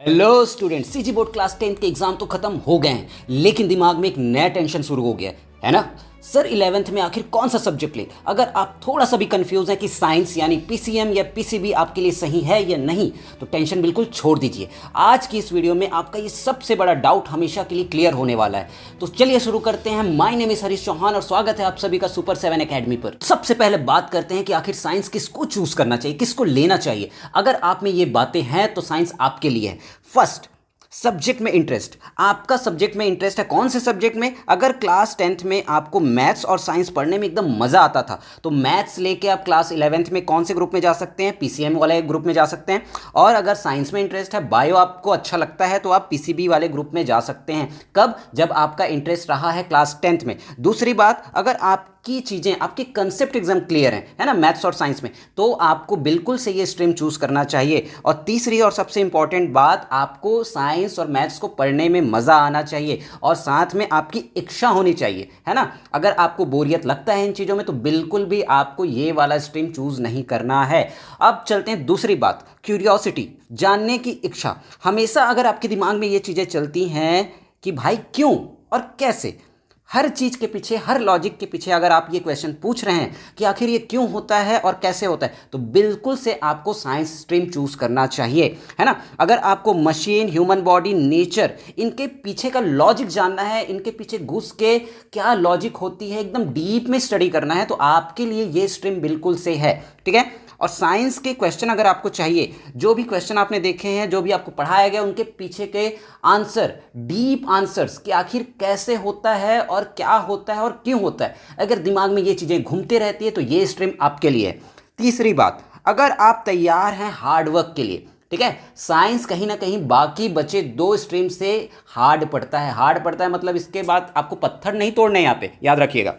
Hello student, CG board class 10 के exam तो खत्म हो गए हैं, लेकिन दिमाग में एक नया टेंशन शुरू हो गया है ना। सर 11th में आखिर कौन सा सब्जेक्ट ले। अगर आप थोड़ा सा भी कंफ्यूज हैं कि साइंस यानी पीसीएम या पीसीबी आपके लिए सही है या नहीं, तो टेंशन बिल्कुल छोड़ दीजिए। आज की इस वीडियो में आपका ये सबसे बड़ा डाउट हमेशा के लिए क्लियर होने वाला है। तो चलिए शुरू करते हैं। My name is Harish Chauhan और स्वागत है आप सभी का सुपर 7 एकेडमी पर। सबसे पहले बात करते हैं कि आखिर साइंस किसको चूज करना चाहिए, किसको लेना चाहिए। अगर आप में ये बातें हैं तो साइंस आपके लिए है। फर्स्ट, सब्जेक्ट में इंटरेस्ट। आपका सब्जेक्ट में इंटरेस्ट है, कौन से सब्जेक्ट में। अगर क्लास 10th में आपको मैथ्स और साइंस पढ़ने में एकदम मज़ा आता था, तो मैथ्स लेके आप क्लास 11th में कौन से ग्रुप में जा सकते हैं, पीसीएम वाले ग्रुप में जा सकते हैं। और अगर साइंस में इंटरेस्ट है, बायो आपको अच्छा लगता है, तो आप पीसीबी वाले ग्रुप में जा सकते हैं। कब? जब आपका इंटरेस्ट रहा है क्लास 10th में। दूसरी बात, अगर आपकी चीज़ें, आपके कंसेप्ट एग्जाम क्लियर हैं, है ना, मैथ्स और साइंस में, तो आपको बिल्कुल से ये स्ट्रीम चूज करना चाहिए। और तीसरी और सबसे इंपॉर्टेंट बात, आपको साइंस और मैथ्स को पढ़ने में मज़ा आना चाहिए और साथ में आपकी इच्छा होनी चाहिए, है ना। अगर आपको बोरियत लगता है इन चीज़ों में, तो बिल्कुल भी आपको ये वाला स्ट्रीम चूज नहीं करना है। अब चलते हैं दूसरी बात, क्यूरियोसिटी, जानने की इच्छा। हमेशा अगर आपके दिमाग में ये चीज़ें चलती हैं कि भाई क्यों और कैसे, हर चीज़ के पीछे, हर लॉजिक के पीछे अगर आप ये क्वेश्चन पूछ रहे हैं कि आखिर ये क्यों होता है और कैसे होता है, तो बिल्कुल से आपको साइंस स्ट्रीम चूज करना चाहिए, है ना। अगर आपको मशीन, ह्यूमन बॉडी, नेचर, इनके पीछे का लॉजिक जानना है, इनके पीछे घुस के क्या लॉजिक होती है एकदम डीप में स्टडी करना है, तो आपके लिए ये स्ट्रीम बिल्कुल से है, ठीक है। और साइंस के क्वेश्चन अगर आपको चाहिए, जो भी क्वेश्चन आपने देखे हैं, जो भी आपको पढ़ाया गया, उनके पीछे के आंसर, डीप आंसर्स कि आखिर कैसे होता है और क्या होता है और क्यों होता है, अगर दिमाग में ये चीज़ें घूमते रहती है, तो ये स्ट्रीम आपके लिए है। तीसरी बात, अगर आप तैयार हैं हार्डवर्क के लिए, ठीक है। साइंस कहीं ना कहीं बाकी बचे दो स्ट्रीम से हार्ड पड़ता है। हार्ड पड़ता है मतलब इसके बाद आपको पत्थर नहीं तोड़ने, यहाँ पे याद रखिएगा।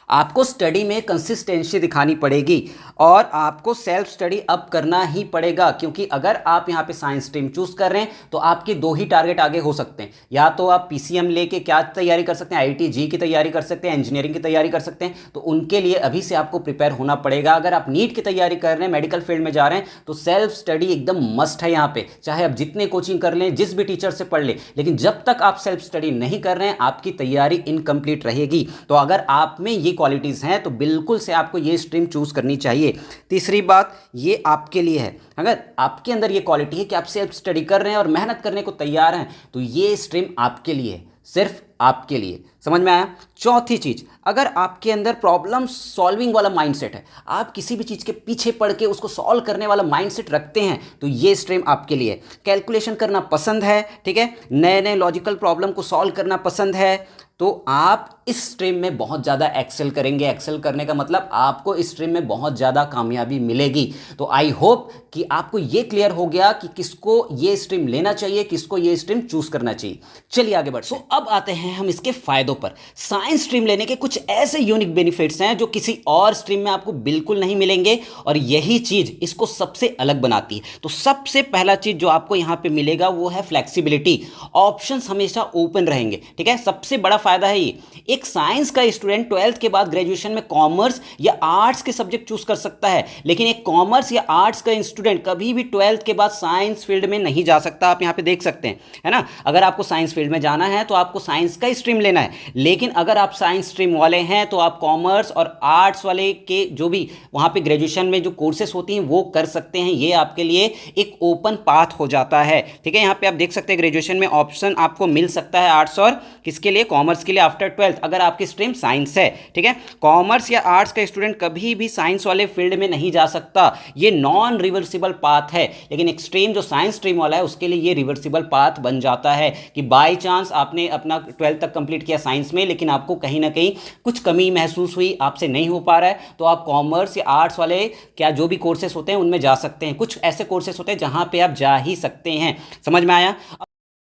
आपको स्टडी में कंसिस्टेंसी दिखानी पड़ेगी और आपको सेल्फ स्टडी अप करना ही पड़ेगा, क्योंकि अगर आप यहाँ पे साइंस स्ट्रीम चूज कर रहे हैं, तो आपके दो ही टारगेट आगे हो सकते हैं। या तो आप पीसीएम लेके क्या तैयारी कर सकते हैं, आईआईटी की तैयारी कर सकते हैं, इंजीनियरिंग की तैयारी कर सकते हैं, तो उनके लिए अभी से आपको प्रिपेयर होना पड़ेगा। अगर आप नीट की तैयारी कर रहे हैं, मेडिकल फील्ड में जा रहे हैं, तो सेल्फ स्टडी एकदम मस्ट है यहाँ पे। चाहे आप जितने कोचिंग कर लें, जिस भी टीचर से पढ़ लें, लेकिन जब तक आप सेल्फ स्टडी नहीं कर रहे हैं, आपकी तैयारी इनकम्प्लीट रहेगी। तो अगर आप में ये क्वालिटीज़ हैं, तो बिल्कुल से आपको ये स्ट्रीम चूज करनी चाहिए। तीसरी बात, ये आपके लिए है। अगर आपके अंदर ये क्वालिटी है कि आप सेल्फ स्टडी कर रहे हैं और मेहनत करने को तैयार हैं, तो ये स्ट्रीम आपके लिए है, सिर्फ आपके लिए। समझ में आया। चौथी चीज, अगर आपके अंदर प्रॉब्लम सॉल्विंग वाला माइंडसेट है, आप किसी भी चीज के पीछे पड़ के उसको सॉल्व करने वाला माइंडसेट रखते हैं, तो ये स्ट्रीम आपके लिए है। कैलकुलेशन करना पसंद है, ठीक है, नए नए लॉजिकल प्रॉब्लम को सॉल्व करना पसंद है, तो आप इस स्ट्रीम में बहुत ज़्यादा एक्सेल करेंगे। एक्सेल करने का मतलब आपको इस स्ट्रीम में बहुत ज़्यादा कामयाबी मिलेगी। तो आई होप कि आपको ये क्लियर हो गया कि किसको ये स्ट्रीम लेना चाहिए, किसको ये स्ट्रीम चूज करना चाहिए। चलिए आगे बढ़ते हैं। अब आते हैं हम इसके फायदों पर। साइंस स्ट्रीम लेने के कुछ ऐसे यूनिक बेनिफिट्स हैं जो किसी और स्ट्रीम में आपको बिल्कुल नहीं मिलेंगे, और यही चीज़ इसको सबसे अलग बनाती है। तो सबसे पहला चीज़ जो आपको यहाँ पे मिलेगा वो है फ्लेक्सिबिलिटी। ऑप्शंस हमेशा ओपन रहेंगे, ठीक है, सबसे बड़ा फायदा है ये। एक साइंस का स्टूडेंट 12th के बाद ग्रेजुएशन में कॉमर्स या आर्ट्स के सब्जेक्ट चूज कर सकता है, लेकिन एक कॉमर्स या आर्ट्स का स्टूडेंट कभी भी 12th के बाद साइंस फील्ड में नहीं जा सकता। आप यहाँ पे देख सकते हैं, है ना। अगर आपको साइंस फील्ड में जाना है, तो आपको साइंस का स्ट्रीम लेना है, लेकिन अगर आप साइंस स्ट्रीम वाले हैं, तो आप कॉमर्स और आर्ट्स वाले के जो भी वहाँ पे ग्रेजुएशन में जो कोर्सेस होती हैं, वो कर सकते हैं। ये आपके लिए एक ओपन पाथ हो जाता है, ठीक है। यहाँ पे आप देख सकते हैं ग्रेजुएशन में ऑप्शन आपको मिल सकता है आर्ट्स और किसके लिए, कॉमर्स के लिए आफ्टर 12th, अगर आपकी स्ट्रीम साइंस है, ठीक है। कॉमर्स या आर्ट्स का स्टूडेंट कभी भी साइंस वाले फील्ड में नहीं जा सकता, ये नॉन रिवर्सिबल पाथ है। लेकिन एक स्ट्रीम जो साइंस स्ट्रीम वाला है, उसके लिए ये रिवर्सिबल पाथ बन जाता है कि बाय चांस आपने अपना 12th तक कंप्लीट किया साइंस में, लेकिन आपको कहीं ना कहीं कुछ कमी महसूस हुई, आपसे नहीं हो पा रहा है, तो आप कॉमर्स या आर्ट्स वाले क्या जो भी कोर्सेस होते हैं उनमें जा सकते हैं। कुछ ऐसे कोर्सेस होते हैं जहां पे आप जा ही सकते हैं। समझ में आया।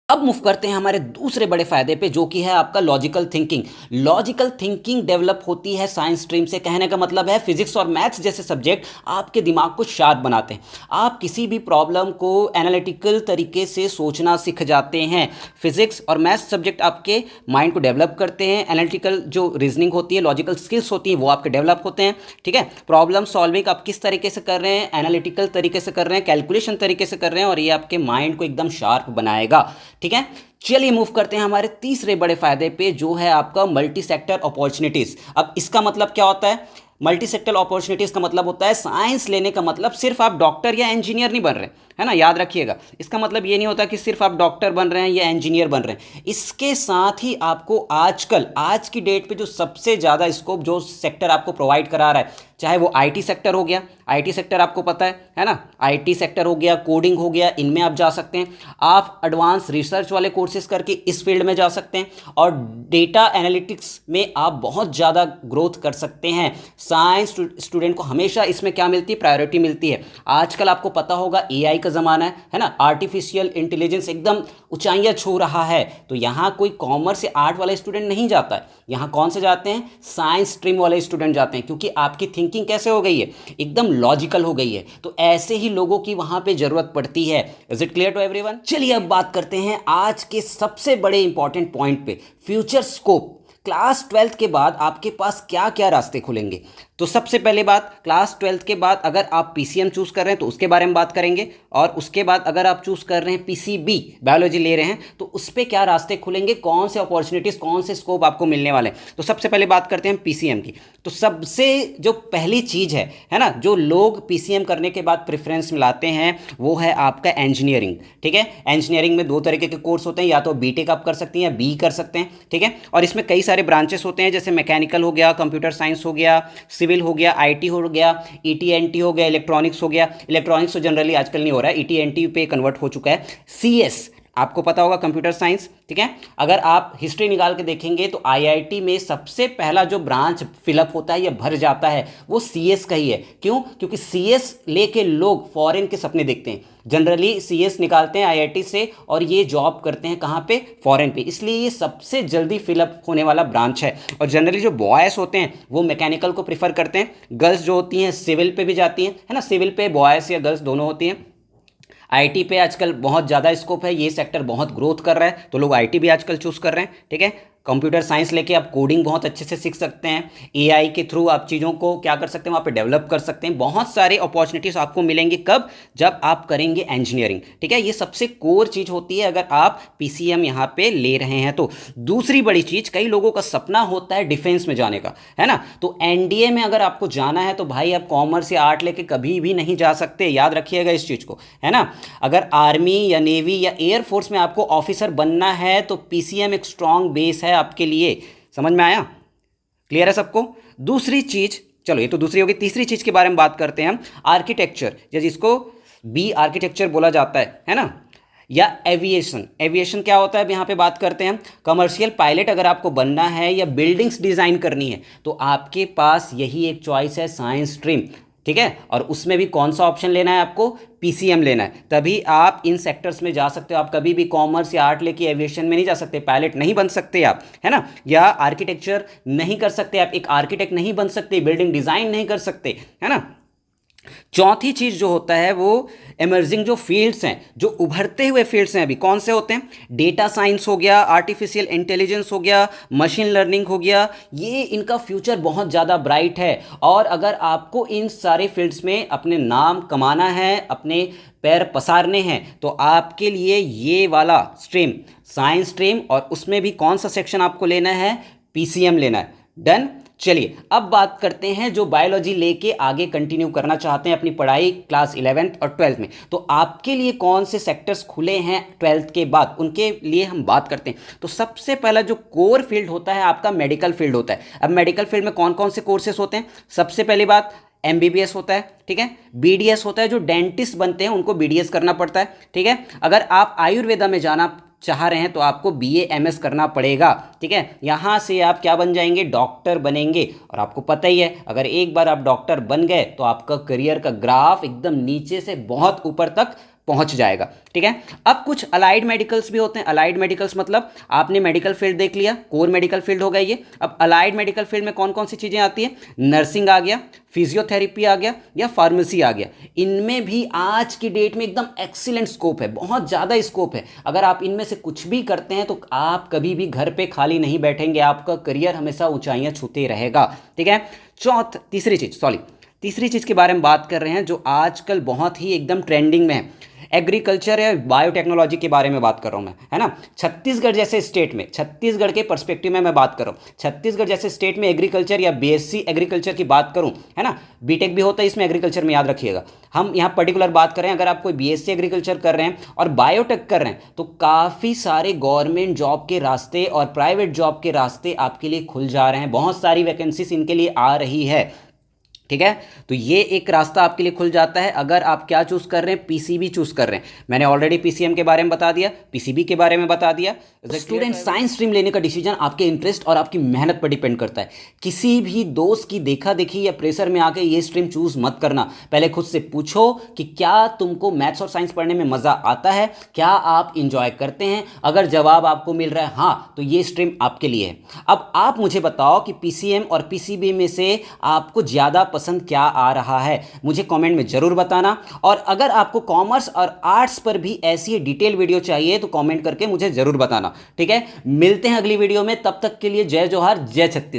अब मूव करते हैं हमारे दूसरे बड़े फायदे पे, जो कि है आपका logical thinking. Logical thinking develop होती है साइंस स्ट्रीम से। कहने का मतलब है फिजिक्स और मैथ्स जैसे सब्जेक्ट आपके दिमाग को शार्प बनाते हैं। आप किसी भी प्रॉब्लम को एनालिटिकल तरीके से सोचना सीख जाते हैं। फिजिक्स और मैथ्स सब्जेक्ट आपके माइंड को डेवलप करते हैं। एनालिटिकल जो रीजनिंग होती है, लॉजिकल स्किल्स होती हैं, वो आपके डेवलप होते हैं। ठीक है, प्रॉब्लम सॉल्विंग आप किस तरीके से कर रहे हैं, एनालिटिकल तरीके से कर रहे हैं, कैलकुलेशन तरीके से कर रहे हैं, और ये आपके माइंड को एकदम शार्प बनाएगा। ठीक है, चलिए मूव करते हैं हमारे तीसरे बड़े फायदे पे, जो है आपका मल्टी सेक्टर अपॉर्चुनिटीज। अब इसका मतलब क्या होता है? मल्टी सेक्टर अपॉर्चुनिटीज का मतलब होता है साइंस लेने का मतलब सिर्फ आप डॉक्टर या इंजीनियर नहीं बन रहे, है ना, याद रखिएगा। इसका मतलब ये नहीं होता कि सिर्फ आप डॉक्टर बन रहे हैं या इंजीनियर बन रहे हैं। इसके साथ ही आपको आजकल, आज की डेट पे जो सबसे ज़्यादा स्कोप जो सेक्टर आपको प्रोवाइड करा रहा है, चाहे वो आईटी सेक्टर हो गया, आईटी सेक्टर आपको पता है ना, आईटी सेक्टर हो गया, कोडिंग हो गया, इनमें आप जा सकते हैं। आप एडवांस रिसर्च वाले कोर्सेज करके इस फील्ड में जा सकते हैं, और डेटा एनालिटिक्स में आप बहुत ज़्यादा ग्रोथ कर सकते हैं। साइंस स्टूडेंट को हमेशा इसमें क्या मिलती है? प्रायोरिटी मिलती है। आजकल आपको पता होगा एआई का ज़माना है ना, आर्टिफिशियल इंटेलिजेंस एकदम ऊंचाइयां छू रहा है। तो यहाँ कोई कॉमर्स या आर्ट वाला स्टूडेंट नहीं जाता है, यहाँ कौन से जाते हैं? साइंस स्ट्रीम वाले स्टूडेंट जाते हैं, क्योंकि आपकी थिंकिंग कैसे हो गई है? एकदम लॉजिकल हो गई है। तो ऐसे ही लोगों की वहां पे जरूरत पड़ती है। Is it clear to everyone? चलिए अब बात करते हैं आज के सबसे बड़े इंपॉर्टेंट पॉइंट पे, फ्यूचर स्कोप। क्लास 12th के बाद आपके पास क्या क्या रास्ते खुलेंगे? तो सबसे पहले बात, क्लास 12th के बाद अगर आप पीसीएम चूज कर रहे हैं तो उसके बारे में बात करेंगे, और उसके बाद अगर आप चूज कर रहे हैं पीसीबी, बायोलॉजी ले रहे हैं, तो उस पर क्या रास्ते खुलेंगे, कौन से अपॉर्चुनिटीज, कौन से स्कोप आपको मिलने वाले हैं। तो सबसे पहले बात करते हैं पीसीएम की। तो सबसे जो पहली चीज है ना, जो लोग पीसीएम करने के बाद प्रेफरेंस में लाते हैं, वो है आपका इंजीनियरिंग। ठीक है, इंजीनियरिंग में दो तरीके के कोर्स होते हैं, या तो बीटेक आप कर सकते हैं या बी कर सकते हैं। ठीक है, और इसमें कई सारे ब्रांचेस होते हैं, जैसे मैकेनिकल हो गया, कंप्यूटर साइंस हो गया, सिविल हो गया, आईटी हो गया, ईटीएनटी हो गया, इलेक्ट्रॉनिक्स हो गया। इलेक्ट्रॉनिक्स तो जनरली आजकल नहीं हो रहा है, ईटीएनटी पे कन्वर्ट हो चुका है। सीएस आपको पता होगा, कंप्यूटर साइंस। ठीक है, अगर आप हिस्ट्री निकाल के देखेंगे तो आईआईटी में सबसे पहला जो ब्रांच फिलअप होता है या भर जाता है, वो सीएस का ही है। क्यों? क्योंकि सीएस लेके लोग फॉरेन के सपने देखते हैं। जनरली सीएस निकालते हैं आईआईटी से, और ये जॉब करते हैं कहाँ पे? फॉरेन पे। इसलिए ये सबसे जल्दी फिलअप होने वाला ब्रांच है। और जनरली जो बॉयज होते हैं वो मैकेनिकल को प्रीफर करते हैं, गर्ल्स जो होती हैं सिविल पे भी जाती हैं, है ना, सिविल पे बॉयज या गर्ल्स दोनों होती हैं। आईटी पे आजकल बहुत ज़्यादा स्कोप है, ये सेक्टर बहुत ग्रोथ कर रहा है, तो लोग आईटी भी आजकल चूज़ कर रहे हैं। ठीक है, कंप्यूटर साइंस लेके आप कोडिंग बहुत अच्छे से सीख सकते हैं। एआई के थ्रू आप चीज़ों को क्या कर सकते हैं, वहाँ पे डेवलप कर सकते हैं। बहुत सारे अपॉर्चुनिटीज़ आपको मिलेंगे, कब? जब आप करेंगे इंजीनियरिंग। ठीक है, ये सबसे कोर चीज़ होती है अगर आप पीसीएम यहाँ पे ले रहे हैं तो। दूसरी बड़ी चीज़, कई लोगों का सपना होता है डिफेंस में जाने का, है ना, तो एनडीए में अगर आपको जाना है तो भाई आप कॉमर्स या आर्ट लेके कभी भी नहीं जा सकते, याद रखिएगा इस चीज़ को, है ना। अगर आर्मी या नेवी या एयरफोर्स में आपको ऑफिसर बनना है तो पीसीएम एक स्ट्रॉन्ग बेस है आपके लिए। समझ में आया? क्लियर है सबको? दूसरी चीज, चलो ये तो दूसरी होगी, तीसरी चीज के बारे में बात करते हैं हम, आर्किटेक्चर, जिसको बी आर्किटेक्चर बोला जाता है ना, या एविएशन। एविएशन क्या होता है, अब यहाँ पे बात करते हैं। कमर्शियल पायलट अगर आपको बनना है या बिल्डिंग्स डिजाइन करनी है तो आपके पास यही एक चॉइस है, साइंस स्ट्रीम। ठीक है, और उसमें भी कौन सा ऑप्शन लेना है आपको? पीसीएम लेना है, तभी आप इन सेक्टर्स में जा सकते हो। आप कभी भी कॉमर्स या आर्ट लेके एविएशन में नहीं जा सकते, पायलट नहीं बन सकते आप, है ना, या आर्किटेक्चर नहीं कर सकते आप, एक आर्किटेक्ट नहीं बन सकते, बिल्डिंग डिजाइन नहीं कर सकते, है ना। चौथी चीज जो होता है वो इमर्जिंग जो फील्ड्स हैं, जो उभरते हुए फील्ड्स हैं, अभी कौन से होते हैं? डेटा साइंस हो गया, आर्टिफिशियल इंटेलिजेंस हो गया, मशीन लर्निंग हो गया, ये इनका फ्यूचर बहुत ज़्यादा ब्राइट है। और अगर आपको इन सारे फील्ड्स में अपने नाम कमाना है, अपने पैर पसारने हैं, तो आपके लिए ये वाला स्ट्रीम, साइंस स्ट्रीम, और उसमें भी कौन सा सेक्शन आपको लेना है? पीसीएम लेना है। डन। चलिए अब बात करते हैं जो बायोलॉजी लेके आगे कंटिन्यू करना चाहते हैं अपनी पढ़ाई क्लास 11th और 12th में, तो आपके लिए कौन से सेक्टर्स खुले हैं 12th के बाद, उनके लिए हम बात करते हैं। तो सबसे पहला जो कोर फील्ड होता है आपका मेडिकल फील्ड होता है। अब मेडिकल फील्ड में कौन कौन से कोर्सेस होते हैं? सबसे पहली बात एमबीबीएस होता है, ठीक है, बीडीएस होता है, जो डेंटिस्ट बनते हैं उनको बीडीएस करना पड़ता है, ठीक है। अगर आप आयुर्वेदा में जाना चाह रहे हैं तो आपको बीए एमएस करना पड़ेगा, ठीक है। यहाँ से आप क्या बन जाएंगे? डॉक्टर बनेंगे। और आपको पता ही है अगर एक बार आप डॉक्टर बन गए तो आपका करियर का ग्राफ एकदम नीचे से बहुत ऊपर तक पहुंच जाएगा। ठीक है, अब कुछ अलाइड मेडिकल्स भी होते हैं। अलाइड मेडिकल्स मतलब आपने मेडिकल फील्ड देख लिया, कोर मेडिकल फील्ड हो गया ये। अब अलाइड मेडिकल फील्ड में कौन कौन सी चीज़ें आती है? नर्सिंग आ गया, फिजियोथेरेपी आ गया, या फार्मेसी आ गया। इनमें भी आज की डेट में एकदम एक्सीलेंट स्कोप है, बहुत ज़्यादा स्कोप है। अगर आप इनमें से कुछ भी करते हैं तो आप कभी भी घर पे खाली नहीं बैठेंगे, आपका करियर हमेशा ऊंचाइयां छूते रहेगा। ठीक है, तीसरी चीज़ के बारे में बात कर रहे हैं जो आजकल बहुत ही एकदम ट्रेंडिंग में है। एग्रीकल्चर या बायोटेक्नोलॉजी के बारे में बात कर रहा हूँ मैं, है ना। छत्तीसगढ़ जैसे स्टेट में, छत्तीसगढ़ के पर्सपेक्टिव में मैं बात कर रहा हूँ, छत्तीसगढ़ जैसे स्टेट में एग्रीकल्चर या बीएससी एग्रीकल्चर की बात करूँ, है ना, बीटेक भी होता है इसमें एग्रीकल्चर में, याद रखिएगा। हम यहाँ पर्टिकुलर बात कर रहे हैं, अगर आप कोई बीएससी एग्रीकल्चर कर रहे हैं और बायोटेक कर रहे हैं तो काफ़ी सारे गवर्नमेंट जॉब के रास्ते और प्राइवेट जॉब के रास्ते आपके लिए खुल जा रहे हैं, बहुत सारी वैकेंसीज इनके लिए आ रही है। ठीक है, तो ये एक रास्ता आपके लिए खुल जाता है अगर आप क्या चूज कर रहे हैं, पीसीबी चूज कर रहे हैं। मैंने ऑलरेडी पीसीएम के बारे में बता दिया, पीसीबी के बारे में बता दिया। स्टूडेंट साइंस स्ट्रीम लेने का डिसीजन आपके इंटरेस्ट और आपकी मेहनत पर डिपेंड करता है। किसी भी दोस्त की देखा देखी या प्रेशर में आके ये स्ट्रीम चूज मत करना। पहले खुद से पूछो कि क्या तुमको मैथ्स और साइंस पढ़ने में मजा आता है, क्या आप इंजॉय करते हैं। अगर जवाब आपको मिल रहा है हाँ, तो ये स्ट्रीम आपके लिए है। अब आप मुझे बताओ कि पीसीएम और पीसीबी में से आपको ज्यादा पसंद क्या आ रहा है, मुझे कमेंट में जरूर बताना। और अगर आपको कॉमर्स और आर्ट्स पर भी ऐसी डिटेल वीडियो चाहिए तो कमेंट करके मुझे जरूर बताना। ठीक है, मिलते हैं अगली वीडियो में, तब तक के लिए जय जोहार, जय छत्तीसगढ़।